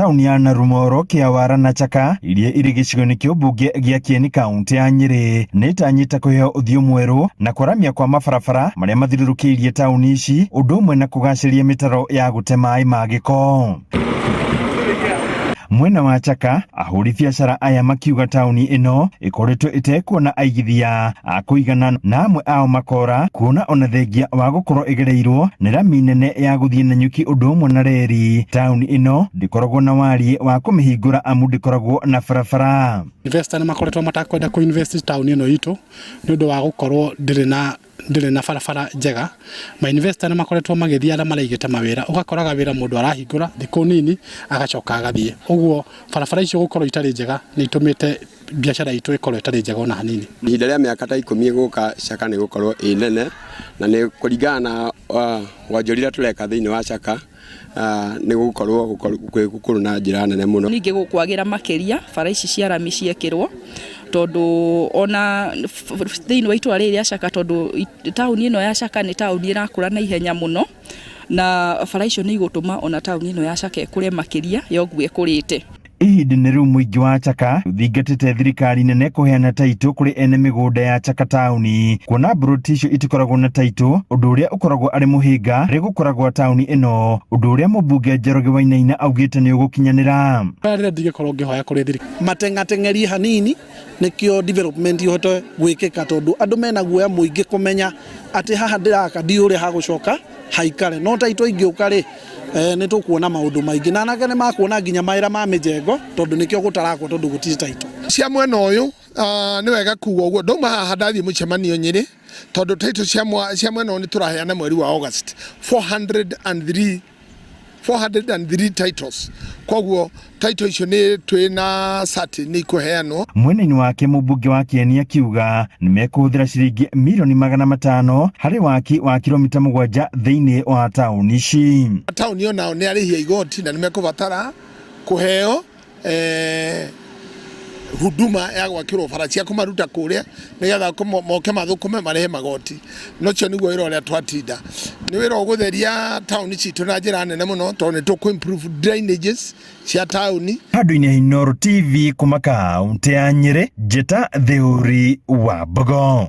tauni ya Narumoro, Kiawara na Chaka iria iri gicigo-ini kia ubunge gia Kieni kaunti ya Nyeri nitanyita kuheo uthio mweru na kuramia kwa mabarabara maria mathirurukiirie tauni ici undu umwe na kugaciria mitaro ya gute mai ma giko. Mwena wa Chaka ahuri biacara aya makiuga tauni ino ikoretwo itekuona aigithia a kuigana na amwe ao makora kuona ona thengia wa gukorwo igereirwo ni rami nene ya guthie na nyuki undu umwe na reri. Tauni ino ndikoragwo na wari wa kumihingura amu ndikoragwo na barabara. Investor ni makoretwo matakwenda ku invest tauni ino itu ni undu wa gukorwo ndire na barabara njega. Ma investor ni makoretwo magithia ara maraigite mawira ugakoraga wira mundu arahingura thiku nini agacoka agathie uguo barabara icio gukorwo itari njega ni itumite biashara itu ikorwo itari njega ona hanini. Ihinda ria miaka ta 10 guka Chaka ni gukorwo inene na ni kuringana na wajorira tureka thiini wa Chaka ni gukorwo gukuru na njira nene muno. Ningi gukwagira makeria bara ici cia rami ciekirwo tondu ona thiini wa itwa riri ya Chaka tondu tauni ino ya Chaka ni tauni irakura na ihenya muno na bara icio ni igutuma ona tauni ino ya Chaka ikure makeria yoguo ikurite. Ihinda ni riu muingi wa Chaka uthingatite thirikari nene kuheana taito kuri ene migunda ya Chaka tauni kuona broti icio itikoragwo na taito undu uria ukoragwo ari muhinga ri gukoragwo tauni ino undu uria mubunge Njoroge Wainaina augite ni ugukinyanira. Rire ndigikorwo ngihoya kuri thirikari matengatengeri hanini nikio development ihote gwikika tondu andu mena guoya muingi kumenya ati haha ndiraka ndiure hagucoka haikare no taito ingiuka ri ni tukuona maundu maingi na nake ni makuona nginya maira ma mijengo tondu nikio gutarakwo tondu gutiri taito cia mwena uyu ni wega kuuga uguo ndoma haha ndathie mucemanio Nyeri tondu taito cia mwena ni turaheana mweri wa August 403 titles koguo taito icio ni twina sati ni kuheanwo. Mwena-ini wake mubunge wa Kieni akiuga ni mekuhuthira ciringi milioni 500 hari waki wa kilomita 7 thiini wa tauni ici. Tauni yo nao ni arihia igoti na ni mekubatara kuheo huduma ya gwakirwo bara cia kumaruta kuria nigetha moke mathukume marehe magoti nocio niguo wira uria twatinda ni wira ugutheria tauni citu na njira nene muno tondu ni tuku improve drainages cia tauni. Handu-ini Inooro TV kuma kaunti ya Nyeri, Njeta Theuri wa Bogo.